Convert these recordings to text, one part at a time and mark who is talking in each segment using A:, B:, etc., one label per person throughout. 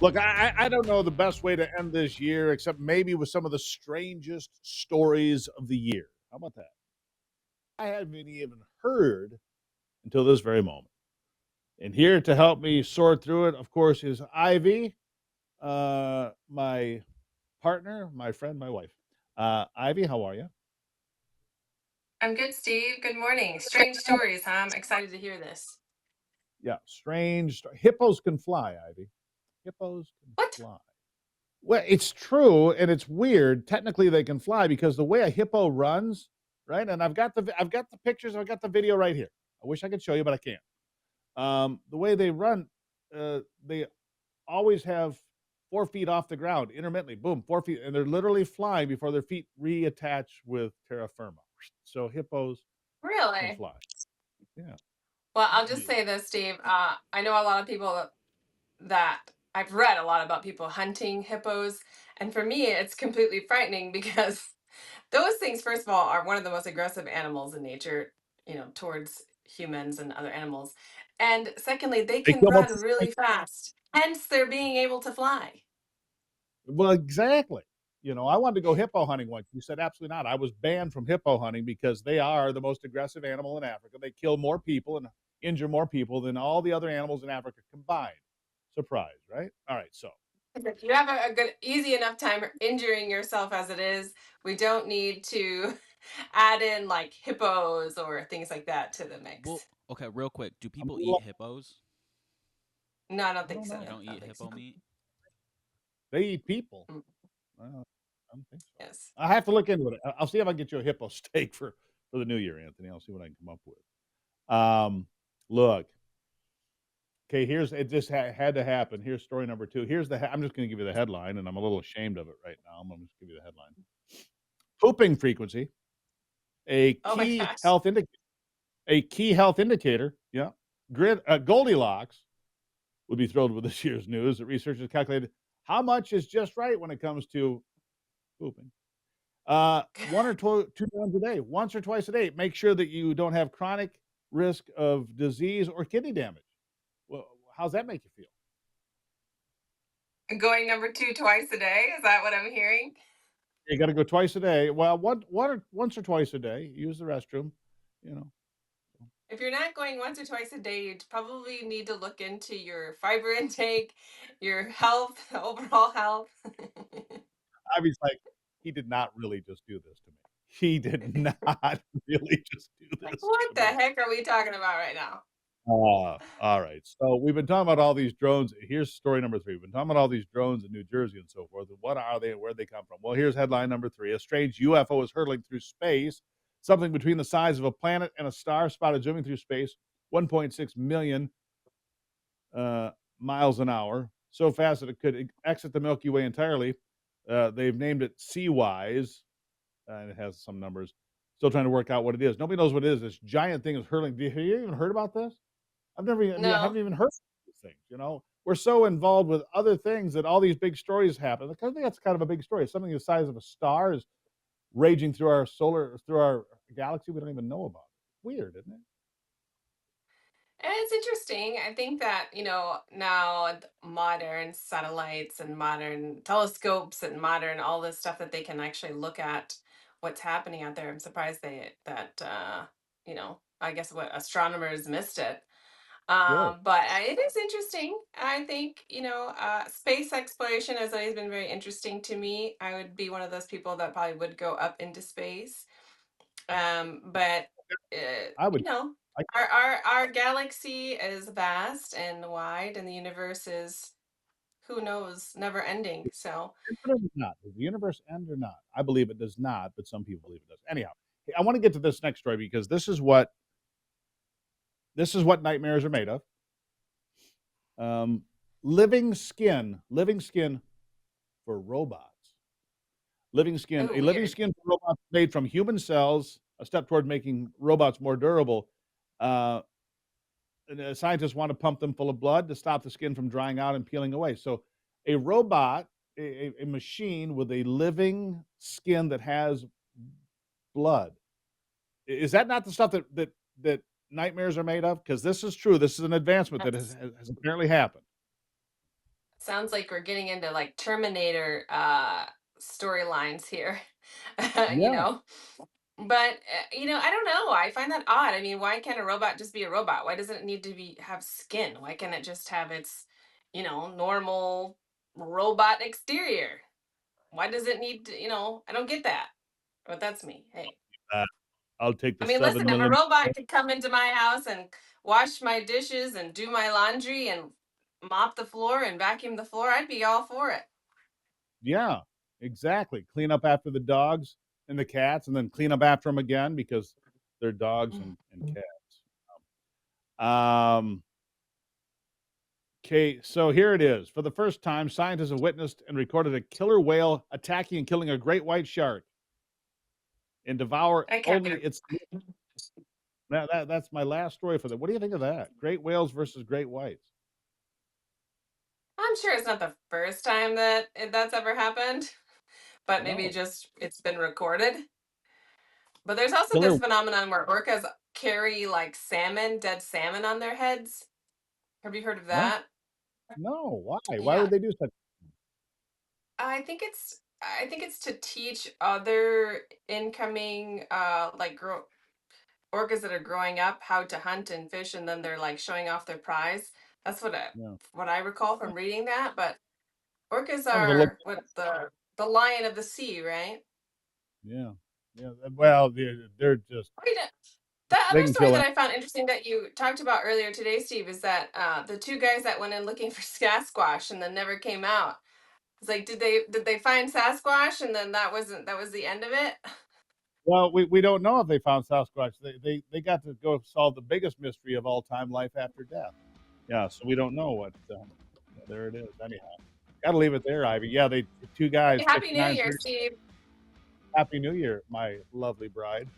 A: Look, I don't know the best way to end this year except maybe with some of the strangest stories of the year. How about that? I haven't even heard until this very moment. And here to help me sort through it, of course, is Ivy, my partner, my friend, my wife. Ivy, how are you?
B: I'm good, Steve. Good morning. Strange stories, huh? I'm excited to hear this.
A: Yeah, strange. Hippos can fly, Ivy. Hippos can
B: What?
A: fly. Well, it's true, and it's weird. Technically, they can fly because the way a hippo runs, right? And I've got the pictures, I've got the video right here. I wish I could show you, but I can't. The way they run, they always have 4 feet off the ground intermittently. Boom, 4 feet, and they're literally flying before their feet reattach with terra firma. So hippos can
B: Really?
A: fly. Yeah.
B: Well, I'll just
A: Yeah.
B: say this, Steve. I know a lot of people that I've read a lot about people hunting hippos. And for me, it's completely frightening because those things, first of all, are one of the most aggressive animals in nature, towards humans and other animals. And secondly, they
A: They
B: can
A: kill most
B: run
A: of
B: really fast. Hence, they're being able to fly.
A: Well, exactly. I wanted to go hippo hunting once. You said absolutely not. I was banned from hippo hunting because they are the most aggressive animal in Africa. They kill more people and injure more people than all the other animals in Africa combined. Surprise, right? All right, so
B: If you have a good, easy enough time injuring yourself as it is, we don't need to add in like hippos or things like that to the
C: Well,
B: mix.
C: okay, real quick. Do
A: I'm a
C: people eat
A: little,
C: hippos?
B: No, I don't
A: I
B: think
A: don't
B: so.
C: They
A: know.
C: don't
B: I don't
C: eat
B: think so.
C: hippo meat?
A: They eat people.
B: Mm,
A: Well, I don't think so.
B: yes.
A: I have to look into it. I'll see if I can get you a hippo steak for the new year, Anthony. I'll see what I can come up with. Look, okay, here's it. Just had to happen. Here's story number two. I'm just going to give you the headline, and I'm a little ashamed of it right now. I'm going to just give you the headline. Pooping frequency, a
B: Oh my
A: key
B: gosh.
A: health indicator. A key health indicator. Yeah, Goldilocks would be thrilled with this year's news that researchers calculated how much is just right when it comes to pooping. One or two times a day, once or twice a day. Make sure that you don't have chronic risk of disease or kidney damage. Well, how's that make you feel?
B: Going number two twice a day. Is that what I'm hearing?
A: You got to go twice a day. Well, once or twice a day. Use the restroom. You know,
B: If you're not going once or twice a day, you'd probably need to look into your fiber intake, your health, overall health.
A: I was like, he did not really just do this to me. He did not really just do
B: Like,
A: this
B: what
A: to
B: the
A: me.
B: heck are we talking about right now?
A: All right. So we've been talking about all these drones. Here's story number three. We've been talking about all these drones in New Jersey and so forth. And what are they and where'd they come from? Well, here's headline number three. A strange UFO is hurtling through space. Something between the size of a planet and a star spotted zooming through space, 1.6 million uh, miles an hour, so fast that it could exit the Milky Way entirely. They've named it Sea-Wise, and it has some numbers. Still trying to work out what it is. Nobody knows what it is. This giant thing is hurtling. Have you even heard about this? I
B: No.
A: haven't even heard of these things. We're so involved with other things that all these big stories happen. I think that's kind of a big story. Something the size of a star is raging through our galaxy. We don't even know about it. Weird, isn't it?
B: And it's interesting. I think that, now modern satellites and modern telescopes and modern all this stuff that they can actually look at what's happening out there. I'm surprised I guess what astronomers missed it.
A: Sure.
B: But it is interesting. I think, space exploration has always been very interesting to me. I would be one of those people that probably would go up into space. But
A: I
B: you
A: would.
B: know,
A: I,
B: our galaxy is vast and wide, and the universe is who knows, never ending. So
A: Does not. Does the universe end or not? I believe it does not, but some people believe it does. Anyhow, I want to get to this next story because this is what nightmares are made of. Um, living skin for robots.
B: oh,
A: A living
B: weird.
A: skin for robots made from human cells, a step toward making robots more durable. Uh, Scientists want to pump them full of blood to stop the skin from drying out and peeling away. So, a robot, a machine with a living skin that has blood. Is that not the stuff that nightmares are made of? Because this is true. This is an advancement that
B: That's
A: has apparently happened.
B: Sounds like we're getting into like Terminator storylines here. you
A: Yeah,
B: know. But I don't know. I find that odd. I mean, why can't a robot just be a robot? Why doesn't it need to be have skin? Why can't it just have its, normal robot exterior? Why does it need to, I don't get that. But that's me. Hey.
A: uh, I'll take
B: I
A: the
B: mean, listen,
A: seven
B: if a
A: millimeter.
B: robot could come into my house and wash my dishes and do my laundry and mop the floor and vacuum the floor, I'd be all for it.
A: Yeah, exactly. Clean up after the dogs and the cats, and then clean up after them again because they're dogs and cats. Um, okay, so here it is. For the first time, scientists have witnessed and recorded a killer whale attacking and killing a great white shark and devour
B: I can't
A: only
B: get
A: its. That's my last story for that. What do you think of that? Great whales versus great whites.
B: I'm sure it's not the first time that that's ever happened, but maybe
A: No,
B: just it's been recorded. But there's also
A: killer.
B: this phenomenon where orcas carry like salmon, dead salmon on their heads. Have you heard of
A: What?
B: that?
A: No. Why? Why
B: Yeah.
A: would they do such?
B: I think it's to teach other incoming orcas that are growing up how to hunt and fish, and then they're like showing off their prize. That's
A: Yeah,
B: what I recall from reading that. But orcas
A: sounds a little.
B: are what the lion of the sea, right?
A: Yeah, yeah. Well, they're just
B: Wait, the
A: they
B: other
A: can
B: story
A: kill
B: that
A: it.
B: I found interesting that you talked about earlier today, Steve, is that the two guys that went in looking for Sasquatch and then never came out. It's like, did they find Sasquatch and then that was the end of it?
A: Well, we don't know if they found Sasquatch. They got to go solve the biggest mystery of all time: life after death. Yeah, so we don't know what. Yeah, there it is. Anyhow, got to leave it there, Ivy. Yeah, they two guys,
B: Happy New
A: 59,
B: Year,
A: 30.
B: Steve.
A: Happy New Year, my lovely bride.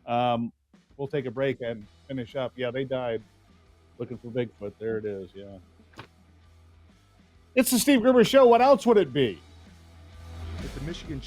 A: Um, we'll take a break and finish up. Yeah, they died looking for Bigfoot. There it is. Yeah, it's the Steve Gruber Show. What else would it be?
C: If the Michigan